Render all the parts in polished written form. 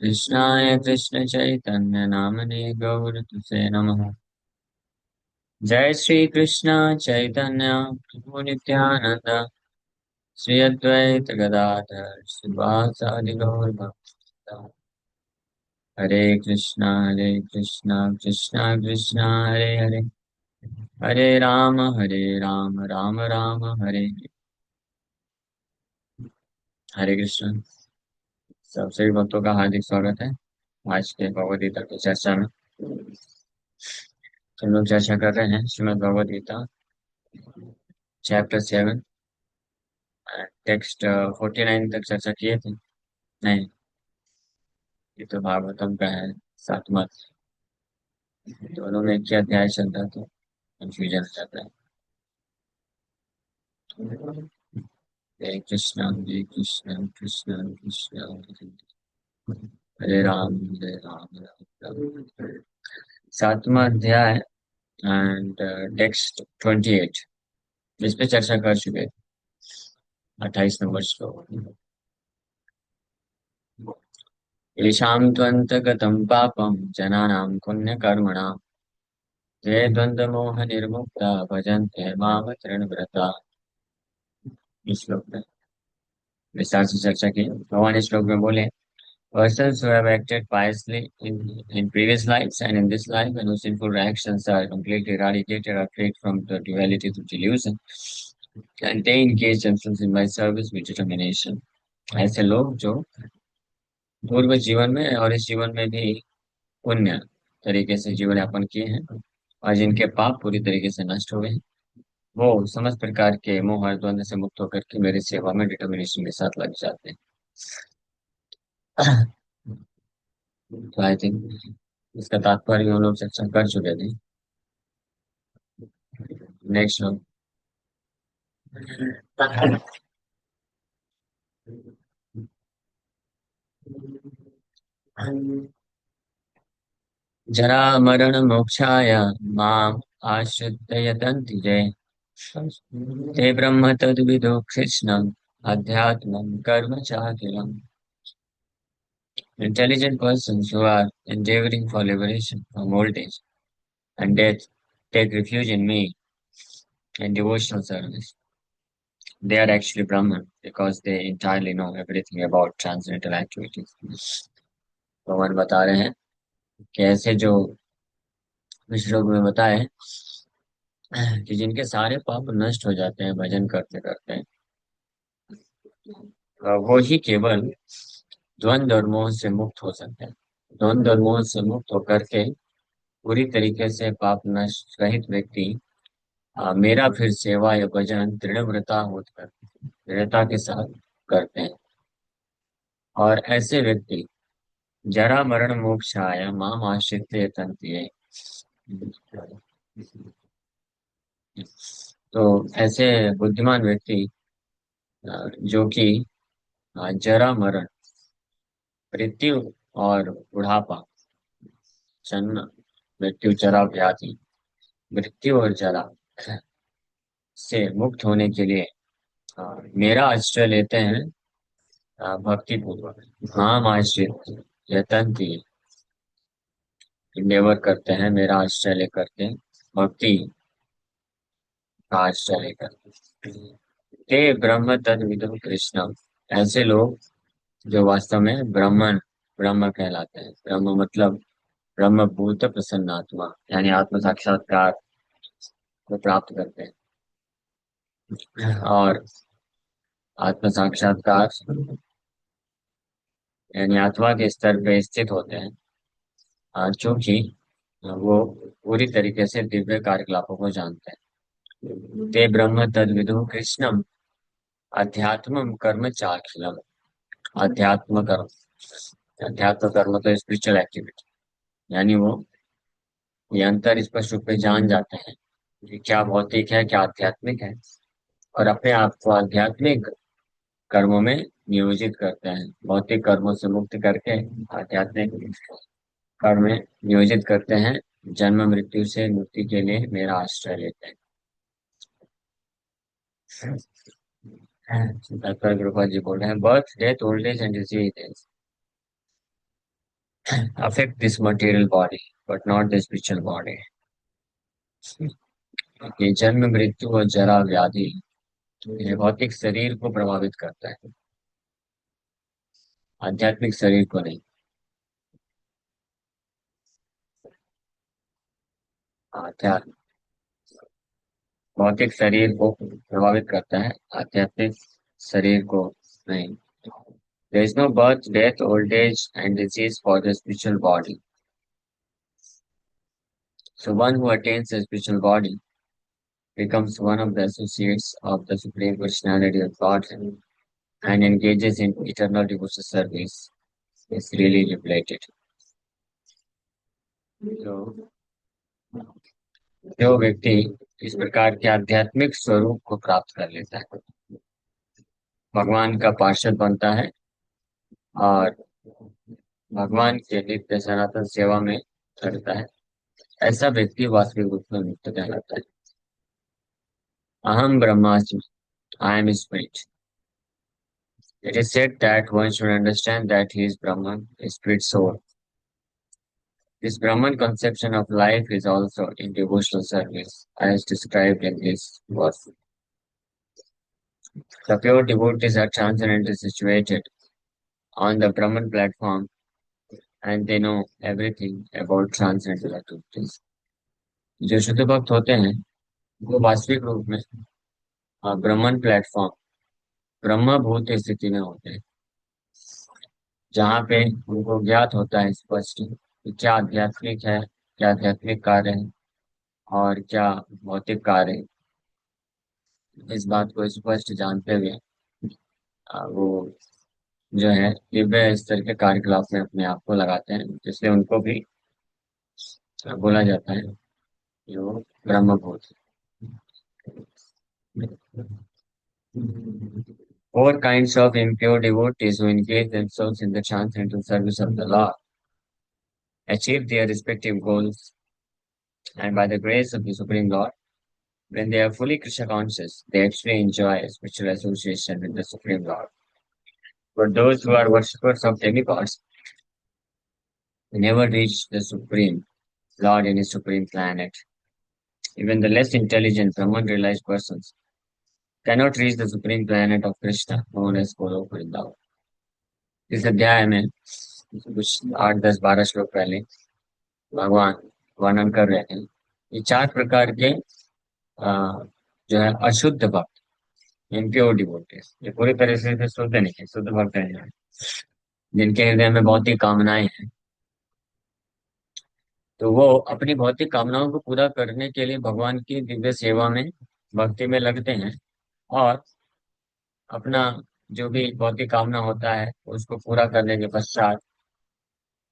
कृष्णाय कृष्ण चैतन्य नामने गौरतुसे नमः। जय श्री कृष्ण चैतन्य प्रभु नित्यानंद श्री अद्वैत गदाधर श्रीवासादि गौर भक्तवृंद। हरे कृष्णा कृष्णा कृष्णा हरे हरे, हरे राम राम राम हरे हरे। हरे कृष्ण। सबसे भक्तों का हार्दिक स्वागत है आज के भगवद गीता की चर्चा में। हम लोग चर्चा कर रहे हैं श्रीमद् भगवद गीता चैप्टर 7, टेक्स्ट 49 तक चर्चा किए थे। नहीं, ये तो भागवतम का है, सातवां। दोनों में एक ही अध्याय चल रहा था, कंफ्यूजन हो जाता है। हरे कृष्णा कृष्णा कृष्णा हरे राम राम राम। सातवां अध्याय एंड टेक्स्ट 28, इस पे चर्चा कर चुके थे। 28 नंबर श्लोक। येषां त्वन्तगतं पापं जनानां पुण्यकर्मणां ते द्वन्द्वमोहनिर्मुक्ता भजन्ते माम तृणव्रता। इस श्लोक में विस्तार से चर्चा की। भगवान इस श्लोक में बोले, persons who have acted piously in previous lives and in this life, and whose sinful actions are completely eradicated or freed from the duality of delusion, and they engage themselves in my service with determination. ऐसे लोग जो पूर्व जीवन में और इस जीवन में भी पुण्य तरीके से जीवन यापन किए हैं और जिनके पाप पूरी तरीके से नष्ट हुए हैं, वो समस्त प्रकार के मोह और द्वंद्व से मुक्त होकर के मेरी सेवा में डिटर्मिनेशन के साथ लग जाते हैं। तो आई थिंक इसका तात्पर्य हम लोग चर्चा कर चुके थे। नेक्स्ट हम जरा मरण मोक्षाय माम आश्रित्य यतन्ति ये, ते ब्रह्म तद्विदो कृष्णम् अध्यात्मं कर्म चाखिलम्। Intelligent persons who are endeavoring for liberation from old age and death take refuge in me and devotional service. They are actually Brahman because they entirely know everything about transcendental activities. भगवान बता रहे हैं कि ऐसे जो श्लोक में बताए कि जिनके सारे पाप नष्ट हो जाते हैं भजन करते करते, वो ही केवल द्वंद्व और मोह से मुक्त हो सकते हैं। द्वंद्व और मोह से मुक्त होकर के पूरी तरीके से पाप नष्ट रहित व्यक्ति मेरा फिर सेवा या भजन दृढ़व्रता होकर दृढ़ता के साथ करते हैं। और ऐसे व्यक्ति जरा मरण मोक्षाय माम आश्रित्य तन्ते। तो ऐसे बुद्धिमान व्यक्ति जो कि जरा मरण, मृत्यु और बुढ़ापा, जन्म मृत्यु जरा व्याधि, मृत्यु और जरा से मुक्त होने के लिए मेरा आश्रय लेते हैं भक्ति पूर्वक। हाँ आश्रित यतन्ति, इंडेवर करते हैं मेरा आश्रय लेकर के, भक्ति का आश्रय लेकर। ते ब्रह्म तद विदु कृष्ण। ऐसे लोग जो वास्तव में ब्रह्म कहलाते हैं। ब्रह्म मतलब ब्रह्म भूत प्रसन्न आत्मा, यानी आत्म साक्षात्कार को प्राप्त करते हैं। और आत्म साक्षात्कार यानी आत्मा के स्तर पे स्थित होते हैं, चूंकि वो पूरी तरीके से दिव्य कार्यकलापों को जानते हैं। ते ब्रह्म तद विदु कृष्णम अध्यात्म कर्म चाखिलम। अध्यात्म कर्म, अध्यात्म कर्म तो स्पिरिचुअल एक्टिविटी, यानी वो ये अंतर स्पष्ट रूप से जान जाते हैं कि क्या भौतिक है क्या आध्यात्मिक है, और अपने आप को आध्यात्मिक कर्मों में नियोजित करते हैं। भौतिक कर्मों से मुक्त करके आध्यात्मिक कर्म में नियोजित करते हैं। जन्म मृत्यु से मुक्ति के लिए मेरा आश्रय लेते हैं। डॉक्टर कृपा जी बोल रहे हैं, birth death old age and disease affect this material body, but not the spiritual body. ये जन्म मृत्यु और जरा व्याधि ये भौतिक शरीर को प्रभावित करता है, आध्यात्मिक शरीर को नहीं। आध्यात्म भौतिक शरीर को प्रभावित करता है, आध्यात्मिक शरीर को नहीं। There is no birth, death, old age, and disease for the spiritual body. So one who attains a spiritual body becomes one of the associates of the Supreme Personality of Godhead and engages in eternal devotional service. Is really liberated. तो जो व्यक्ति इस प्रकार के आध्यात्मिक स्वरूप को प्राप्त कर लेता है, भगवान का पार्षद बनता है और भगवान के नित्य सनातन सेवा में करता है, ऐसा व्यक्ति वास्तविक रूप में मुक्त कहलाता है। अहम ब्रह्मास्मि, I am spirit. It is said that one should understand that he is Brahman, a spirit soul. This Brahman conception of life is also in devotional service, as described in this verse. The pure devotees are transcendently situated on the Brahman platform and they know everything about transcendental activities. जो शुद्ध भक्त होते हैं वो वास्तविक रूप में ब्रह्मन platform ब्रह्म भूत स्थिति में होते हैं, जहाँ पे उनको ज्ञात होता है स्पष्ट कि क्या आध्यात्मिक है, क्या आध्यात्मिक कार्य है और क्या भौतिक कार्य है। इस बात को स्पष्ट जानते हुए वो जो है दिव्य स्तर के कार्यकलाप में अपने आप को लगाते हैं, जिससे उनको भी बोला जाता है कि वो ब्रह्मभूत है। Four kinds of impure devotees who engage themselves in the transcendental service of the Lord achieve their respective goals, and by the grace of the Supreme Lord, when they are fully Krishna conscious, they actually enjoy spiritual association with the Supreme Lord. For those who are worshippers of demigods, they never reach the Supreme Lord in his Supreme planet. Even the less intelligent Brahman realized persons cannot reach the Supreme planet of Krishna, known as Golok Vrindavan. इस अध्याय में कुछ 8, 10, 12 श्लोक पहले भगवान वर्णन कर रहे हैं ये चार प्रकार के जो है अशुद्ध भक्त, इम्प्योर डिवोटीज, ये पूरी तरह से शुद्ध नहीं है, शुद्ध भक्त है जिनके हृदय में भौतिक कामनाएं हैं। तो वो अपनी भौतिक कामनाओं को पूरा करने के लिए भगवान की दिव्य सेवा में भक्ति में लगते हैं और अपना जो भी भौतिक कामना होता है उसको पूरा करने के पश्चात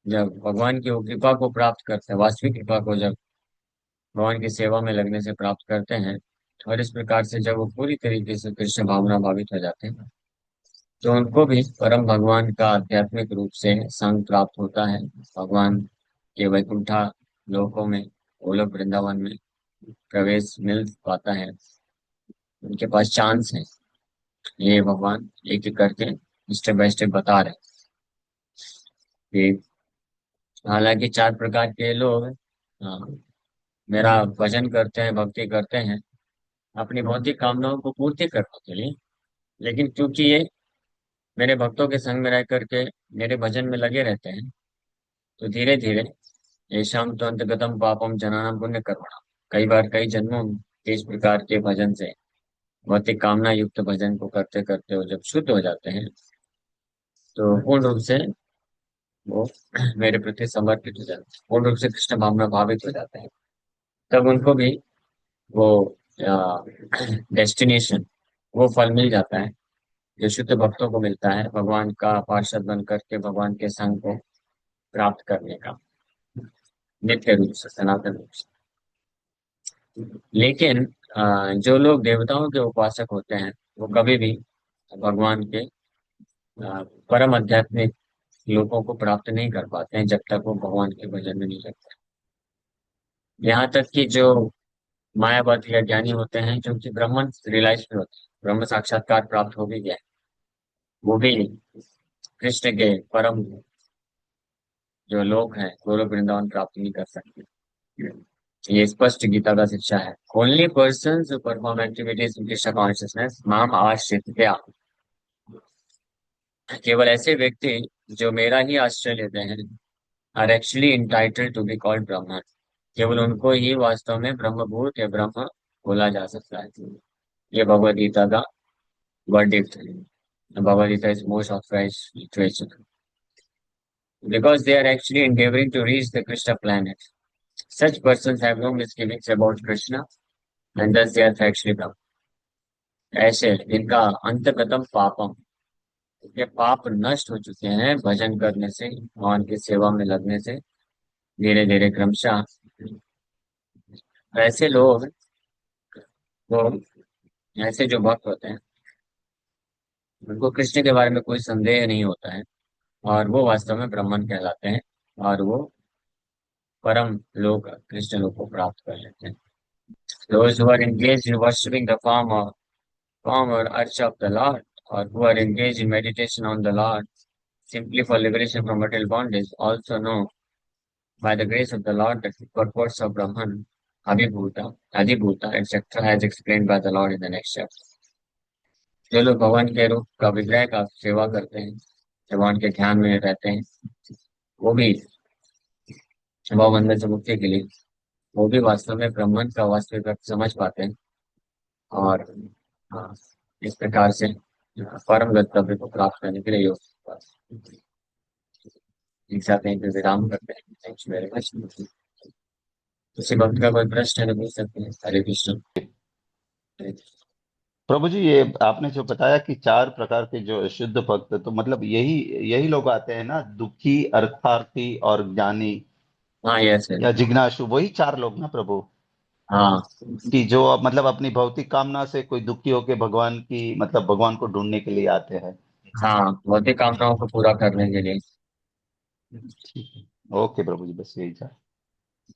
जब भगवान की वो कृपा को प्राप्त करते हैं, वास्तविक कृपा को जब भगवान की सेवा में लगने से प्राप्त करते हैं और इस प्रकार से जब वो पूरी तरीके से कृष्ण भावना भावित हो जाते हैं तो उनको भी परम भगवान का आध्यात्मिक रूप से संग प्राप्त होता है। भगवान के वैकुंठा लोकों में, गोलोक वृंदावन में प्रवेश मिल पाता है, उनके पास चांस है। ये भगवान एक एक करके स्टेप बाय स्टेप बता रहे हैं कि हालांकि चार प्रकार के लोग मेरा भजन करते हैं, भक्ति करते हैं अपनी भौतिक कामनाओं को पूर्ति करने के लिए, लेकिन क्योंकि ये मेरे भक्तों के संग में रह करके मेरे भजन में लगे रहते हैं तो धीरे धीरे ये शाम तो अंतगतम पापम जनानाम पुण्य कर्मणा, कई बार कई जन्मों में इस प्रकार के भजन से भौतिक कामना युक्त भजन को करते करते वो जब शुद्ध हो जाते हैं तो पूर्ण रूप से वो मेरे प्रति समर्पित हो जाते हैं, पूर्ण रूप से कृष्ण भावना भावित हो जाते हैं। तब उनको भी वो डेस्टिनेशन, वो फल मिल जाता है जो शुद्ध भक्तों को मिलता है, भगवान का पार्षद बन करके भगवान के संग को प्राप्त करने का, नित्य रूप से, सनातन रूप से। लेकिन जो लोग देवताओं के उपासक होते हैं वो कभी भी भगवान के परम आध्यात्मिक लोगों को प्राप्त नहीं कर पाते हैं जब तक वो भगवान के भजन में नहीं लगते। यहाँ तक कि जो मायावादी या ज्ञानी होते हैं जो कि ब्रह्मन रियलाइज भी होते हैं, ब्रह्म साक्षात्कार प्राप्त हो भी गया है, वो भी कृष्ण के परम जो लोग हैं गोलोक वृंदावन प्राप्त नहीं कर सकते। ये स्पष्ट गीता का शिक्षा है। Only person who perform activities in Krishna consciousness माम आश्रित्य, केवल ऐसे व्यक्ति जो मेरा ही आश्रय लेते हैं are actually entitled to be called Brahman. केवल उनको ही वास्तव में ब्रह्मभूत या ब्रह्म बोला जा सकता है। ये भगवद गीता का वर्डिक्ट है। Bhagavad Gita is most authorised literature because they are actually endeavoring to reach the Krishna planet. Such persons have no misgivings about Krishna and thus they are actually Brahma. ऐसे इनका अंतगतम पापम, ये पाप नष्ट हो चुके हैं भजन करने से, भगवान की सेवा में लगने से, धीरे धीरे क्रमशः। ऐसे लोग, तो ऐसे जो भक्त होते हैं उनको कृष्ण के बारे में कोई संदेह नहीं होता है और वो वास्तव में ब्राह्मण कहलाते हैं और वो परम लोक कृष्ण लोक को प्राप्त कर लेते हैं। Those who are engaged in worshipping the form or arch of the Lord, or who are engaged in meditation on the Lord simply for liberation from material bondage, also know by the grace of the Lord that the purports of Brahman, Adibhuta, etc., as explained by the Lord in the next chapter. जो लोग भगवान के रूप का विग्रह का सेवा करते हैं, भगवान के ध्यान में रहते हैं, वो भी भाव बंधन से मुक्ति के लिए, वो भी वास्तव में ब्रह्मन का वास्तविक अर्थ समझ पाते हैं और हाँ, इस प्रकार से परम गंतव्य को प्राप्त करने के लिए योग एक साथ यहीं पे विराम करते हैं। Thank you very much. किसी भक्त का कोई प्रश्न है तो पूछ सकते हैं। हरे कृष्ण। प्रभु जी, ये आपने जो बताया कि चार प्रकार के जो शुद्ध भक्त, तो मतलब यही यही लोग आते हैं ना, दुखी, अर्थार्थी और ज्ञानी हाँ यस या यस। जिज्ञासु, वही चार लोग ना प्रभु? हाँ कि जो मतलब अपनी भौतिक कामना से कोई दुखी होके भगवान की मतलब भगवान को ढूंढने के लिए आते हैं। हाँ, भौतिक कामनाओं को पूरा करने के लिए। ठीक है। ओके प्रभु जी, बस यही था।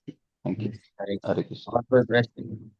Thank you. हरे हरे कृष्ण। कृष्ण। और कोई प्रश्न?